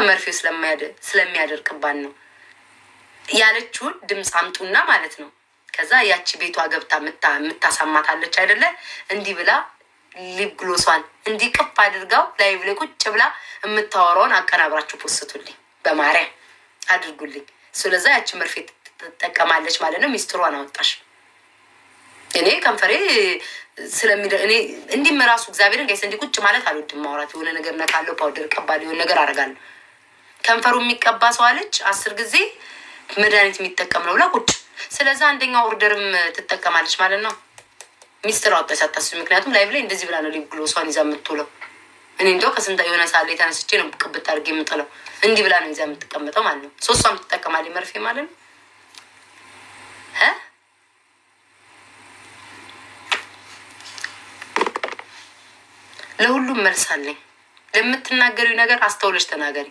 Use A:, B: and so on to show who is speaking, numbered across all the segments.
A: መርፌው ስለሚያደርቅባን ነው ያለችውን ድምፅ አምጡና ማለት ነው። ከዛ ያቺ ቤቷ ገብታ የምታሳማታለች አይደለ? እንዲህ ብላ ሊፕ ግሎሷን እንዲህ ቅፍ አድርጋው ላይቭ ላይ ቁጭ ብላ የምታወራውን አቀናብራችሁ ፖስቱልኝ፣ በማርያም አድርጉልኝ። ስለዛ ያቺ መርፌ ትጠቀማለች ማለት ነው። ሚስጥሯን አወጣሽ። እኔ ከንፈሬ እኔ እንዲህ ራሱ እግዚአብሔርን ጋይስ እንዲህ ቁጭ ማለት አልወድም። ማውራት የሆነ ነገር ነካለው፣ ፓውደር ቀባለሁ፣ የሆነ ነገር አደርጋለሁ። ከንፈሩ የሚቀባ ሰው አለች 10 ጊዜ መድኃኒት የሚጠቀም ነው ብላ ቁጭ። ስለዛ አንደኛው ኦርደርም ትጠቀማለች ማለት ነው። ሚስጥር አወጣ ሳታስቢ። ምክንያቱም ላይቭ ላይ እንደዚህ ብላ ነው ሊፕ ግሎሷን ይዛ የምትውለው። እኔ እንደው ከስንታ የሆነ ሳለ ተነስቼ ነው ቅብት አድርጌ የምጥለው። እንዲህ ብላ ነው ይዛ የምትቀመጠው ማለት ነው። ሶስቷም ትጠቀማለች መርፌ ማለት ነው። ለሁሉም መልስ አለኝ። ለምትናገሪው ነገር አስተውለሽ ተናገሪ።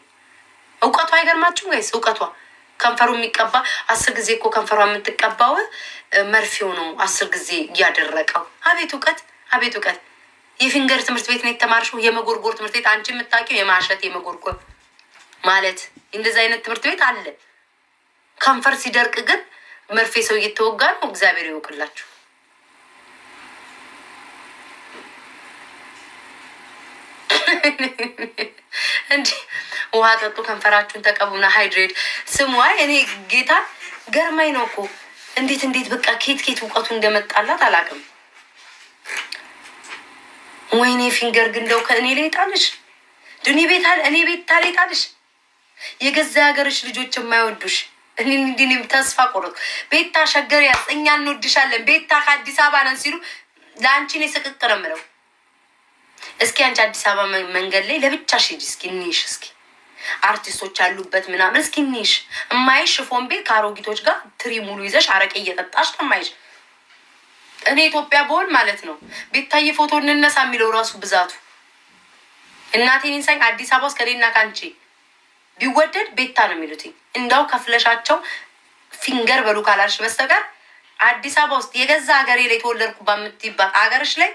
A: እውቀቷ አይገርማችሁም ጋይስ? እውቀቷ ከንፈሩ የሚቀባ 10 ጊዜ እኮ ከንፈሯ የምትቀባው መርፌው ነው 10 ጊዜ እያደረቀው። አቤት እውቀት፣ አቤት እውቀት። የፊንገር ትምህርት ቤት ነው የተማርሽው? የመጎርጎር ትምህርት ቤት? አንቺ የምታውቂው የማሸት የመጎርጎር ማለት እንደዚህ አይነት ትምህርት ቤት አለ። ከንፈር ሲደርቅ ግን መርፌ ሰው እየተወጋ ነው። እግዚአብሔር ይወቅላችሁ። እንዲ ውሃ ጠጡ፣ ከንፈራችሁን ተቀቡና ሃይድሬት ስሙ። አይ እኔ ጌታ ገርማኝ ነው እኮ እንዴት በቃ ኬት እውቀቱ እንደመጣላት አላውቅም። ወይኔ ፊንገር ግን እንደው ከእኔ ላይ ጣልሽ። እኔ ቤት ታሌ ጣልሽ። የገዛ ሀገርሽ ልጆች የማይወዱሽ እኔ ተስፋ ቆረጥኩ። ቤታ ሸገር ያዝ፣ እኛ እንወድሻለን፣ ቤታ ከአዲስ አበባ ነን ሲሉ ለአንቺ እኔ ስቅቅ ነው የምለው። እስኪ አንቺ አዲስ አበባ መንገድ ላይ ለብቻሽ ሂጂ እስኪ እንይሽ፣ እስኪ አርቲስቶች ያሉበት ምናምን እስኪ እንይሽ። እማይሽ ሽፎን ቤት ከአሮጊቶች ጋር ትሪ ሙሉ ይዘሽ አረቄ እየጠጣሽ ተማይሽ። እኔ ኢትዮጵያ በሆን ማለት ነው ቤታዬ ፎቶ እንነሳ የሚለው ራሱ ብዛቱ እናቴን ኢንሳኝ አዲስ አበባ ውስጥ ከሌና ካንቺ ቢወደድ ቤታ ነው የሚሉት። እንዳው ከፍለሻቸው ፊንገር በሉ ካላልሽ በስተቀር አዲስ አበባ ውስጥ የገዛ ሀገሬ ላይ ተወለድኩባት የምትይባት ሀገርሽ ላይ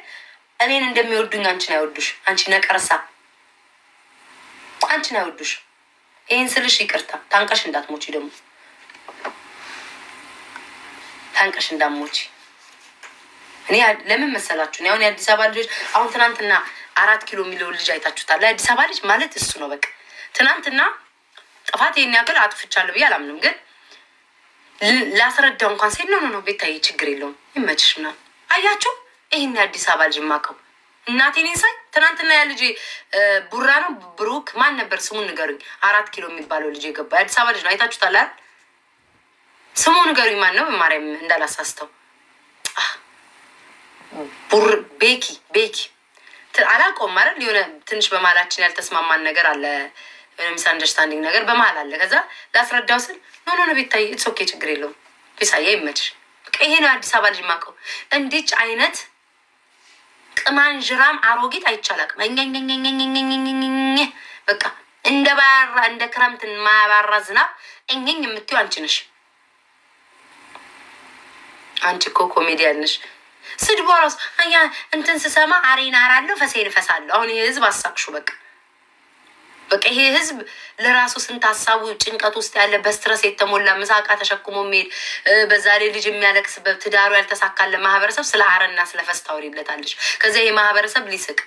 A: እኔን እንደሚወዱኝ አንቺን አይወዱሽ። አንቺ ነቀርሳ አንቺን አይወዱሽ። ይሄን ስልሽ ይቅርታ ታንቀሽ እንዳትሞቺ፣ ደግሞ ታንቀሽ እንዳትሞቺ። እኔ ለምን መሰላችሁ? እኔ አሁን የአዲስ አበባ ልጆች አሁን ትናንትና 4 ኪሎ የሚለውን ልጅ አይታችሁታል። የአዲስ አበባ ልጅ ማለት እሱ ነው በቃ። ትናንትና ጥፋት ይሄን ያክል አጥፍቻለሁ ብዬ አላምንም፣ ግን ላስረዳው እንኳን ሴት ነው ቤታዬ ችግር የለውም ይመችሽ ምናምን። አያችሁ ይሄን የአዲስ አበባ ልጅ ማቀው እናቴን ሳይ ትናንትና ያ ልጅ ቡራ ነው ብሩክ ማን ነበር ስሙን ንገሩኝ። 4 ኪሎ የሚባለው ልጅ የገባ የአዲስ አበባ ልጅ ነው። አይታችሁታል አይደል? ስሙን ንገሩኝ ማን ነው? ማርያም እንዳላሳስተው ቤኪ አላውቀውም ማለት የሆነ ትንሽ በመሀላችን ያልተስማማን ነገር አለ፣ ሚስ አንደርስታንዲንግ ነገር በመሀል አለ። ከዛ ላስረዳው ስል ኖ ቤታዬ ኢትስ ኦኬ ችግር የለውም ቢሳያ ይመችሽ። ይሄ ነው አዲስ አበባ ልጅ ማቀው። እንዲች አይነት ቅማንጅራም አሮጊት አይቻላቅም። በቃ እንደ ባራ እንደ ክረምት ማባራ ዝናብ እኛኝ የምትይው አንቺ ነሽ። አንቺ እኮ ኮሜዲያን ነሽ። ስድቧ ራሱ አያ እንትን ስሰማ አሬና አራለሁ ፈሴን ፈሳለሁ። አሁን ይሄ ህዝብ አሳቅሹ በቃ ይሄ ህዝብ ለራሱ ስንት ሀሳቡ ጭንቀት ውስጥ ያለ በስትረስ የተሞላ ምሳቃ ተሸክሞ የሚሄድ በዛ ላይ ልጅ የሚያለቅስበት ትዳሩ ያልተሳካለ ማህበረሰብ ስለ አረና ስለ ፈስ ታወሪለታለሽ። ከዚያ ይሄ ማህበረሰብ ሊስቅ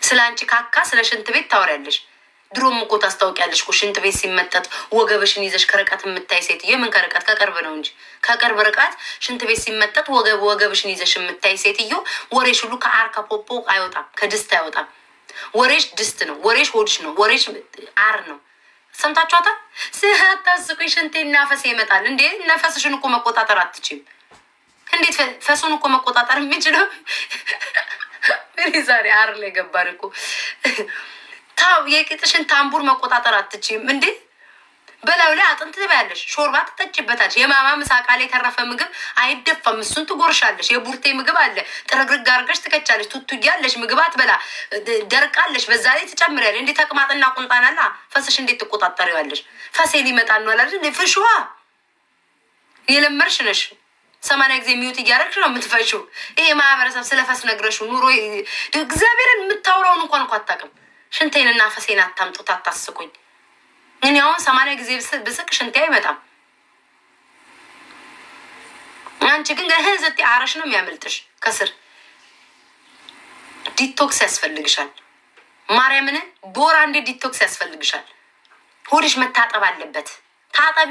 A: ስለ አንቺ ካካ ስለ ሽንት ቤት ታወሪያለሽ። ድሮም እኮ ታስታውቂያለሽ እኮ ሽንት ቤት ሲመጠጥ ወገብሽን ይዘሽ ከርቀት የምታይ ሴትዮ። ምን ከርቀት? ከቅርብ ነው እንጂ ከቅርብ ርቀት ሽንት ቤት ሲመጠጥ ወገብሽን ይዘሽ የምታይ ሴትዮ ወሬሽ ሁሉ ከአርካ ፖፖ አይወጣም፣ ከድስት አይወጣም። ወሬሽ ድስት ነው፣ ወሬሽ ሆድሽ ነው፣ ወሬሽ አር ነው። ሰምታችኋታል? ስታስቁኝ ሽንቴና ፈሴ ይመጣል እንዴ? ነፈስሽን እኮ መቆጣጠር አትችይም። እንዴት ፈሱን እኮ መቆጣጠር የሚችለው ዛሬ አር ላይ ገባን እኮ። ታው የቂጥሽን ታምቡር መቆጣጠር አትችይም እንዴ? በላዩ ላይ አጥንት ትበያለሽ፣ ሾርባ ትጠጪበታለሽ። የማማ ምሳቃ ላይ የተረፈ ምግብ አይደፋም፣ እሱን ትጎርሻለሽ። የቡርቴ ምግብ አለ ጥርግርግ አድርገሽ ትከቻለሽ። ቱቱያለሽ፣ ምግብ አትበላ ደርቃለሽ፣ በዛ ላይ ትጨምሪያለሽ። እንዴ ተቅማጥና ቁንጣናላ ፈስሽ እንዴት ትቆጣጠሪዋለሽ? ፈሴ ሊመጣ ነው አላልሽ? ፍሽዋ የለመርሽ ነሽ። 80 ጊዜ ሚውት እያደረግሽ ነው የምትፈሽው። ይሄ ማህበረሰብ ስለፈስ ነግረሽው ኑሮ እግዚአብሔርን የምታውራውን እንኳን እኮ አታውቅም። ሽንቴንና ፈሴን አታምጡት፣ አታስቁኝ። እኔ አሁን 80 ጊዜ ብስቅ ሽንቴ አይመጣም። አንቺ ግን ህንዝት አረሽ ነው የሚያመልጥሽ ከስር። ዲቶክስ ያስፈልግሻል። ማርያምን ቦራ እንደ ዲቶክስ ያስፈልግሻል። ሆድሽ መታጠብ አለበት። ታጠቢ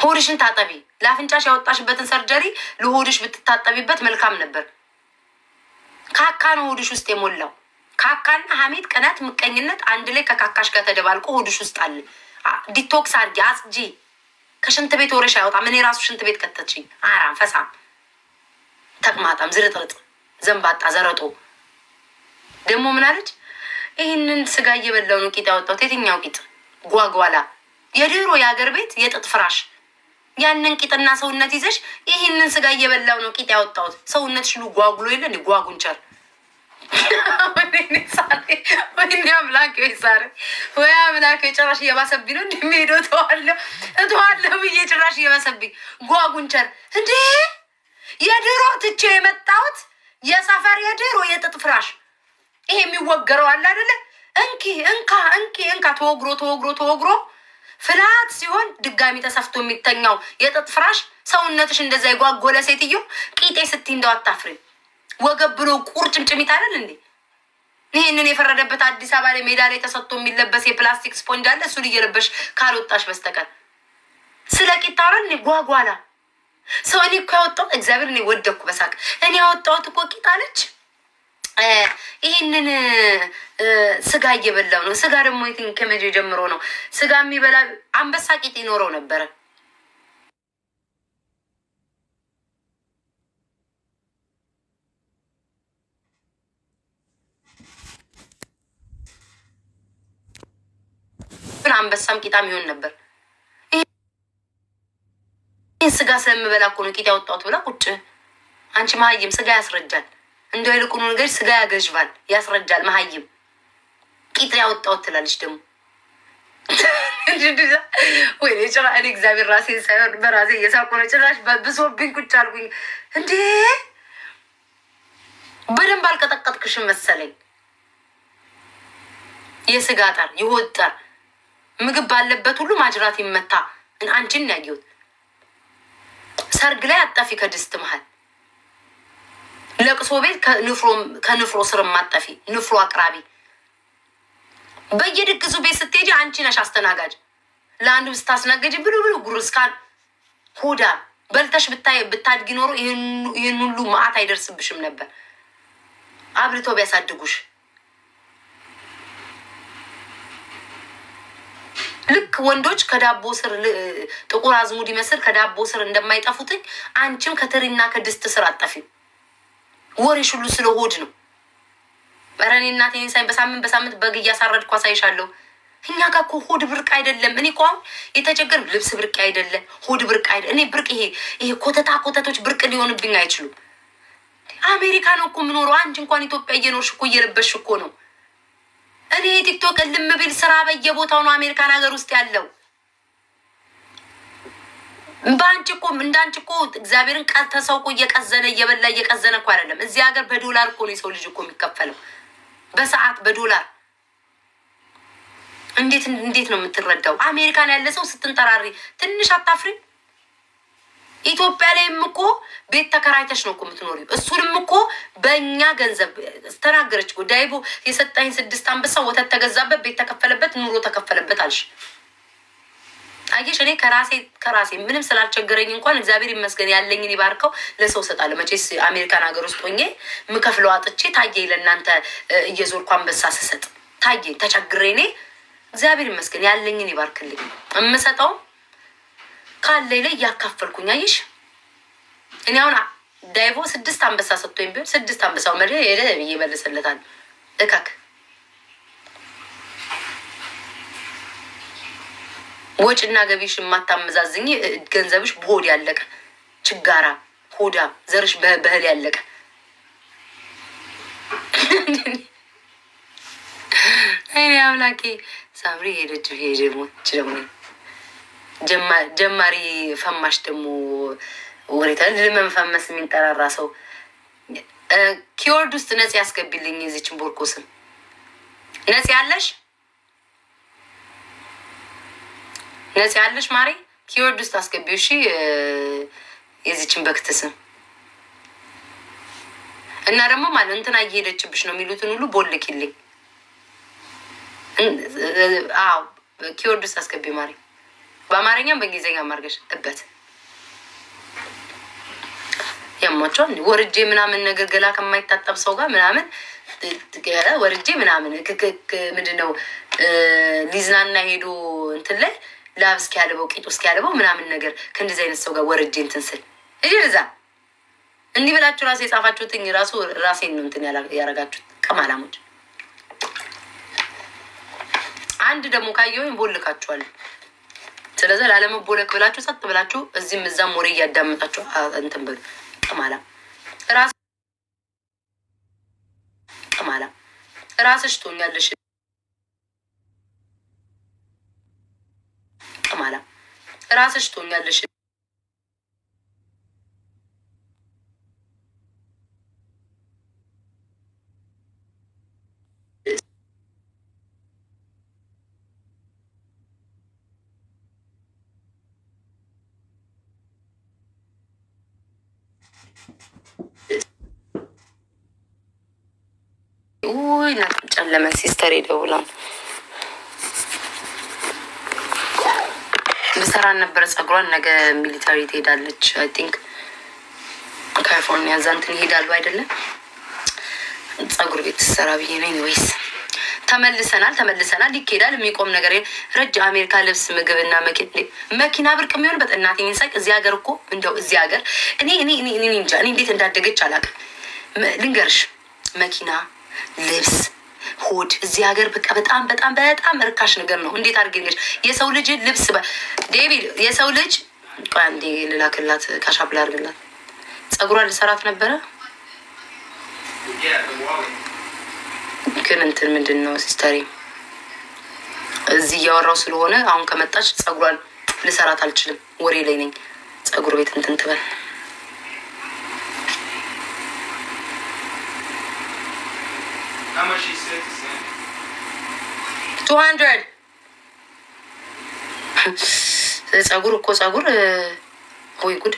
A: ሆድሽን ታጠቢ። ለአፍንጫሽ ያወጣሽበትን ሰርጀሪ ለሆድሽ ብትታጠቢበት መልካም ነበር። ካካ ነው ሆድሽ ውስጥ የሞላው። ካካና ሐሜት፣ ቅናት፣ ምቀኝነት አንድ ላይ ከካካሽ ጋር ተደባልቆ ሆድሽ ውስጥ አለ። ዲቶክስ አድርጊ፣ አጽጂ። ከሽንት ቤት ወሬሽ አይወጣም። እኔ ራሱ ሽንት ቤት ከተችኝ። አራም ፈሳም ተቅማጣም ዝርጥርጥ ዘንባጣ ዘረጦ ደግሞ ምን አለች? ይህንን ስጋ እየበላው ነው ቂጥ ያወጣሁት። የትኛው ቂጥ? ጓጓላ የድሮ የሀገር ቤት የጥጥ ፍራሽ። ያንን ቂጥና ሰውነት ይዘሽ ይህንን ስጋ እየበላው ነው ቂጥ ያወጣሁት። ሰውነትሽ ሁሉ ጓጉሎ የለ እንዴ? ጓጉንቸር ወይ አምላክ ወይ ሳረ ወይ አምላክ ጭራሽ እየባሰብኝ ነው እንደሚሄደው እተዋለሁ ብዬ ጭራሽ እየባሰብኝ ጓጉንቸር እንዴ! የድሮ ትቼ የመጣሁት የሰፈር የድሮ የጥጥ ፍራሽ ይሄ የሚወገረው አለ አይደለ? እንካ ተወግሮ ፍላት ሲሆን ድጋሚ ተሰፍቶ የሚተኛው የጥጥ ፍራሽ። ሰውነትሽ እንደዛ የጓጎለ ሴትዮ ቂጤ ስትይ እንደው አታፍሪም? ወገብ ብሎ ቁርጭምጭሚት አይደል እንዴ? ይህንን የፈረደበት አዲስ አበባ ላይ ሜዳ ላይ ተሰጥቶ የሚለበስ የፕላስቲክ ስፖንጅ አለ። እሱን እየለበሽ ካልወጣሽ በስተቀር ስለ ቂጣ አይደል ጓጓላ ሰው። እኔ እኮ ያወጣሁት እግዚአብሔር እኔ ወደኩ በሳቅ። እኔ ያወጣሁት እኮ ቂጣ አለች። ይህንን ስጋ እየበላው ነው። ስጋ ደግሞ ከመቼ ጀምሮ ነው ስጋ የሚበላ? አንበሳ ቂጥ ይኖረው ነበረ። አንበሳም ቂጣም ይሆን ነበር። ይህን ስጋ ስለምበላ እኮ ነው ቂጥ ያወጣሁት ብላ ቁጭ። አንቺ መሀይም ስጋ ያስረጃል። እንደ ይልቁኑ ነገር ስጋ ያገዥባል፣ ያስረጃል። መሀይም ቂጥ ያወጣሁት ትላለች ደግሞ። ወይ ጭራ እኔ እግዚአብሔር ራሴ ሳይሆን በራሴ እየሳቁ ነው። ጭራሽ ብሶብኝ ቁጭ አልኩኝ። እንዴ በደንብ አልቀጠቀጥክሽም መሰለኝ። የስጋ ጠር የሆድ ጠር ምግብ ባለበት ሁሉ ማጅራት ይመታ። አንቺን ያየሁት ሰርግ ላይ አጣፊ ከድስት መሀል፣ ለቅሶ ቤት ከንፍሮ ስር ማጠፊ፣ ንፍሮ አቅራቢ። በየድግሱ ቤት ስትሄጂ አንቺ ነሽ አስተናጋጅ። ለአንዱ ስታስናገጂ ብሉ ጉርስካን ሆዳ በልተሽ ብታድጊ ኖሮ ይህን ሁሉ መዓት አይደርስብሽም ነበር። አብልቶ ቢያሳድጉሽ ልክ ወንዶች ከዳቦ ስር ጥቁር አዝሙድ ይመስል ከዳቦ ስር እንደማይጠፉትኝ አንቺም ከትሪና ከድስት ስር አጠፊም። ወሬሽ ሁሉ ስለ ሆድ ነው። ኧረ እኔ እናቴ በሳምንት በግ እያሳረድኩ አሳይሻለሁ። እኛ ጋር እኮ ሆድ ብርቅ አይደለም። እኔ እኮ አሁን የተቸገር ልብስ ብርቅ አይደለም፣ ሆድ ብርቅ አይደለም። እኔ ብርቅ ይሄ ኮተቶች ብርቅ ሊሆንብኝ አይችሉም። አሜሪካ ነው እኮ የምኖረው። አንቺ እንኳን ኢትዮጵያ እየኖርሽ እኮ እየለበሽ እኮ ነው። እኔ ቲክቶክ ልም ቢል ስራ በየቦታው ነው አሜሪካን ሀገር ውስጥ ያለው። በአንቺ እኮ እንዳንቺ እኮ እግዚአብሔርን ተሰው እኮ እየቀዘነ እየበላ እየቀዘነ እኮ አይደለም። እዚህ ሀገር በዶላር እኮ ነው የሰው ልጅ እኮ የሚከፈለው፣ በሰዓት በዶላር። እንዴት ነው የምትረዳው? አሜሪካን ያለ ሰው ስትንጠራሪ ትንሽ አታፍሪ? ኢትዮጵያ ላይም እኮ ቤት ተከራይተሽ ነው እኮ የምትኖሪው። እሱንም እኮ በእኛ ገንዘብ ተናገረች እኮ። ዳይቦ የሰጣኝ 6 አንበሳ ወተት ተገዛበት፣ ቤት ተከፈለበት፣ ኑሮ ተከፈለበት አልሽ። አየሽ፣ እኔ ከራሴ ምንም ስላልቸገረኝ እንኳን እግዚአብሔር ይመስገን ያለኝን ይባርከው ለሰው እሰጣለሁ። መቼስ አሜሪካን ሀገር ውስጥ ሆኜ ምከፍለው አጥቼ ታየኝ። ለእናንተ እየዞርኩ አንበሳ ስሰጥ ታየኝ። ተቸግሬ እኔ እግዚአብሔር ይመስገን ያለኝን ይባርክልኝ። የምሰጠው ካለኝ ላይ እያካፈልኩኝ። አየሽ፣ እኔ አሁን ዳይቦ 6 አንበሳ ሰጥቶኝ ቢሆን 6 አንበሳው መሪ ሄደ ብዬ መልስለታል። እካክ ወጭና ገቢሽ የማታመዛዝኝ ገንዘብሽ በሆድ ያለቀ ችጋራ ሆዳ ዘርሽ በእህል ያለቀ። እኔ አምላኬ ሳምሪ ሄደች ሄደሞች ደግሞ ጀማሪ ፈማሽ ደግሞ ወሬታ ለመንፈመስ የሚንጠራራ ሰው ኪወርድ ውስጥ ነጽ ያስገቢልኝ የዚችን ቦርኮ ስም ነጽ ያለሽ ነጽ ያለሽ ማሪ ኪወርድ ውስጥ አስገቢው። እሺ የዚችን በክት ስም እና ደግሞ ማለት እንትና እየሄደችብሽ ነው የሚሉትን ሁሉ ቦልኪልኝ። አዎ ኪወርድ ውስጥ አስገቢ ማሪ። በአማርኛም በእንግሊዝኛም አድርገሽ እበት ያሟቸው ወርጄ ምናምን ነገር ገላ ከማይታጠብ ሰው ጋር ምናምን ወርጄ ምናምን ምንድነው ሊዝናና ሄዶ እንትን ላይ ላብ እስኪያልበው ቂጡ እስኪያልበው ምናምን ነገር ከእንደዚህ አይነት ሰው ጋር ወርጄ እንትን ስል እዛ እንዲህ ብላችሁ ራሴ የጻፋችሁትኝ ራሱ ራሴን ነው እንትን ያረጋችሁት ቀማላሞች። አንድ ደግሞ ካየሁኝ ቦልካችኋለሁ። ስለዚህ ላለመቦለክ ብላችሁ ጸጥ ብላችሁ እዚህም እዛም ወሬ እያዳመጣችሁ እንትን በሉ። ቀማላ ራስሽ ትሆኛለሽ። ቀማላ ራስሽ ትሆኛለሽ። ውይ ጨለመ። ሲስተር ደውላ ልሰራ ነበረ ጸጉሯን። ነገ ሚሊታሪ ትሄዳለች። አይ ቲንክ ካሊፎርኒያ እዛ እንትን ይሄዳሉ አይደለም ጸጉር ቤት ትሰራ ብዬ ነኝ። ወይስ ተመልሰናል ይኬዳል። የሚቆም ነገር ረጅ አሜሪካ ልብስ ምግብና መኪና ብርቅ የሚሆን በጥናት የሚንሳቅ እዚህ ሀገር እኮ እንደው እዚህ ሀገር እኔ እንጃ እኔ እንዴት እንዳደገች አላውቅም። ልንገርሽ መኪና ልብስ ሆድ እዚህ ሀገር በቃ በጣም እርካሽ ነገር ነው። እንዴት አድርገሽ የሰው ልጅ ልብስ ዴቪድ የሰው ልጅ አንዴ ልላክላት ካሻፕላ አድርግላት ጸጉሯን ልሰራት ነበረ ግን እንትን ምንድን ነው ሲስተሪ እዚህ እያወራው ስለሆነ አሁን ከመጣች ጸጉሯን ልሰራት አልችልም። ወሬ ላይ ነኝ። ጸጉር ቤት እንትን ትበል $200 ጸጉር እኮ ጸጉር ወይ ጉድ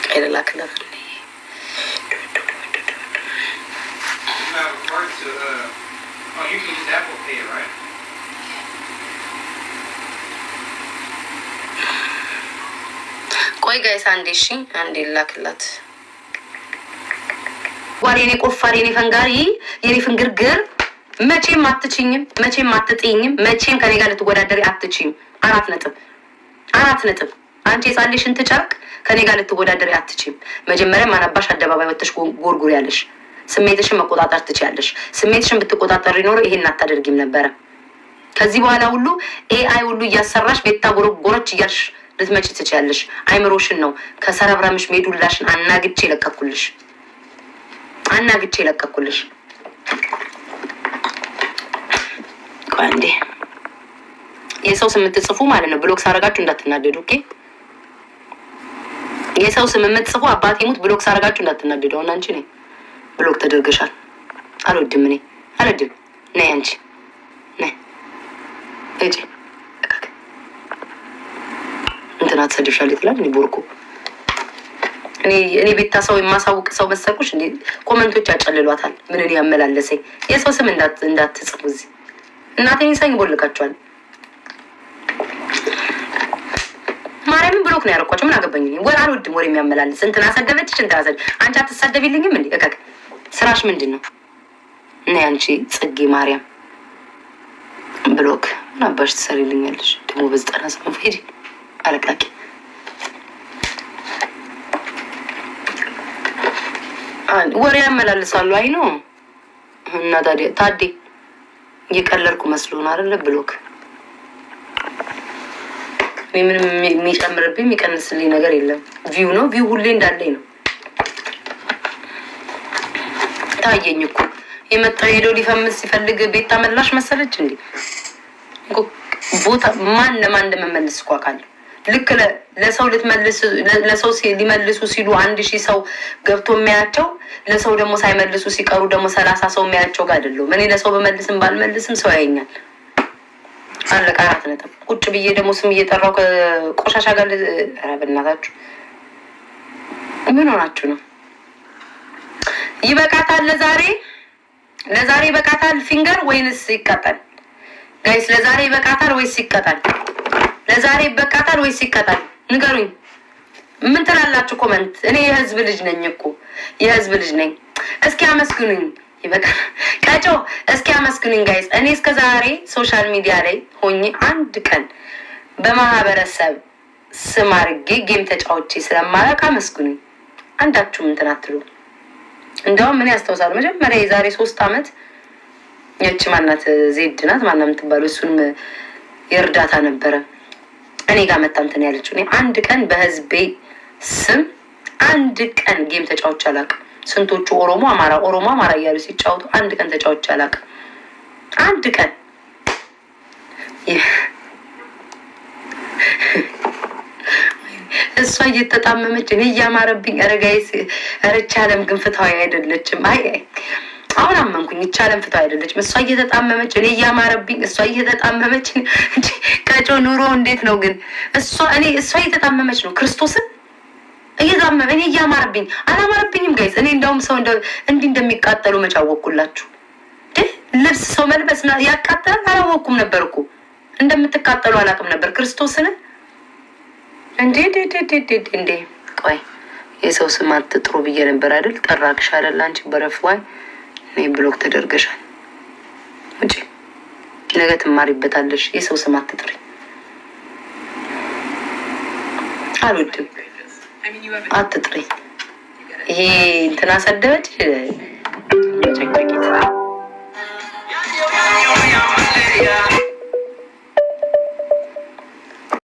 A: ቀይላክላት ቆይ ጋይስ አንዴ እሺ አንዴ ላክላት ዋሬኔ ቆፋሪ የኔ ፈንጋሪ የኔ ፍንግርግር መቼም አትችኝም፣ መቼም አትጥይኝም፣ መቼም ከኔ ጋር ልትወዳደሪ አትችይም። 4 ነጥብ አንቺ የጻልሽን ትጨርቅ ከኔ ጋር ልትወዳደሪ አትችይም። መጀመሪያ ማናባሽ አደባባይ ወጥተሽ ጎርጉር ያለሽ ስሜትሽን መቆጣጠር ትችያለሽ። ስሜትሽን ብትቆጣጠር ይኖር ይሄን አታደርጊም ነበረ። ከዚህ በኋላ ሁሉ ኤአይ ሁሉ እያሰራሽ ቤታ ጎረጎረች እያልሽ ልትመጪ ትችያለሽ። አይምሮሽን ነው ከሰረብረምሽ ሜዱላሽን አናግቼ ለቀኩልሽ። አንዴ የሰው ስም የምትጽፉ ማለት ነው ብሎክ ሳረጋችሁ እንዳትናደዱ። ኦኬ የሰው ስም የምትጽፉ አባቴ ሙት ብሎክ ሳረጋችሁ እንዳትናደዱ። አሁን አንቺ ነኝ ብሎክ ተደርገሻል። አልወድም ነይ አንቺ ነይ እጂ እንትና ተሰድሻል ይጥላል እንዴ ቦርኮ እኔ ቤታ ሰው የማሳውቅ ሰው መሰልኩሽ እንዴ? ኮመንቶች ያጨልሏታል። ምን እኔ ያመላለሰኝ የሰው ስም እንዳትጽፉ እዚህ እናቴን ይሳኝ ቦልካቸዋል። ማርያምን ብሎክ ነው ያረኳቸው። ምን አገባኝ እኔ ወር አልወድም ወር የሚያመላልስ እንትና ሰደበችሽ እንትና ሰደ አንቺ አትሳደቢልኝም እንዴ? እከክ ስራሽ ምንድን ነው? እና አንቺ ጽጌ ማርያም ብሎክ ናባሽ ትሰሪልኛለሽ ደግሞ በዘጠና ሰው ሄዲ አለቃቂ ወሬ ያመላልሳሉ። አይ ነው እና ታዴ እየቀለድኩ መስሎን አይደለ ብሎክ ምንም የሚጨምርብኝ የሚቀንስልኝ ነገር የለም። ቪው ነው ቪው ሁሌ እንዳለኝ ነው። ታየኝ እኮ የመጣው ሄዶ ሊፈምስ ሲፈልግ ቤት ታመላሽ መሰለች እንዴ? ቦታ ማን ለማን እንደመመልስ እኮ አውቃለሁ። ልክ ለሰው ለሰው ሊመልሱ ሲሉ 1000 ሰው ገብቶ የሚያቸው ለሰው ደግሞ ሳይመልሱ ሲቀሩ ደግሞ 30 ሰው የሚያቸው ጋር አይደለም። እኔ ለሰው በመልስም ባልመልስም ሰው ያየኛል። አለቀ። 4 ነጥብ። ቁጭ ብዬ ደግሞ ስም እየጠራው ከቆሻሻ ጋር በእናታችሁ ምን ሆናችሁ ነው? ይበቃታል። ለዛሬ ይበቃታል። ፊንገር ወይንስ ይቀጣል? ጋይስ ለዛሬ ይበቃታል ወይስ ይቀጣል? ለዛሬ ይበቃታል ወይስ ይቀጣል? ንገሩኝ። ምን ትላላችሁ? ኮመንት። እኔ የህዝብ ልጅ ነኝ እኮ የህዝብ ልጅ ነኝ። እስኪ አመስግኑኝ። ይበቃል። ቀጮ እስኪ አመስግኑኝ ጋይስ። እኔ እስከ ዛሬ ሶሻል ሚዲያ ላይ ሆኜ አንድ ቀን በማህበረሰብ ስም አድርጌ ጌም ተጫውቼ ስለማላውቅ አመስግኑኝ። አንዳችሁም እንትን አትሉ። እንደውም ምን ያስታውሳል መጀመሪያ የዛሬ 3 አመት ያቺ ማናት ዜድ ናት ማናም የምትባለው እሱንም የእርዳታ ነበረ እኔ ጋር መጣ እንትን ያለችው። እኔ አንድ ቀን በህዝቤ ስም አንድ ቀን ጌም ተጫውቼ አላውቅም። ስንቶቹ ኦሮሞ አማራ እያሉ ሲጫወቱ አንድ ቀን ተጫውቼ አላውቅም። አንድ ቀን እሷ እየተጣመመች እኔ እያማረብኝ ረጋይስ ረቻለም ግን ፍትሃዊ አይደለችም። አይ አሁን አመንኩኝ። ይቻለም ፍትሃዊ አይደለችም። እሷ እየተጣመመች እኔ እያማረብኝ እሷ እየተጣመመች እንጂ ቀጮ ኑሮ እንዴት ነው ግን? እሷ እየተጣመመች ነው ክርስቶስን እየዛመመ እኔ እያማረብኝ አላማረብኝም ጋይስ። እኔ እንደውም ሰው እንዲህ እንደሚቃጠሉ መጫወኩላችሁ። ልብስ ሰው መልበስ ያቃጠላል አላወኩም ነበር እኮ እንደምትቃጠሉ አላውቅም ነበር ክርስቶስን እንዴ ቆይ የሰው ስም አትጥሩ ብዬ ነበር አይደል? ጠራክሽ አይደል? አንቺ በረፍዋይ እኔ ብሎክ ተደርገሻል። እንጂ ነገ ትማሪበታለሽ። የሰው ስም አትጥሪ አልወድም። አትጥሪ። ይሄ እንትና ሰደበች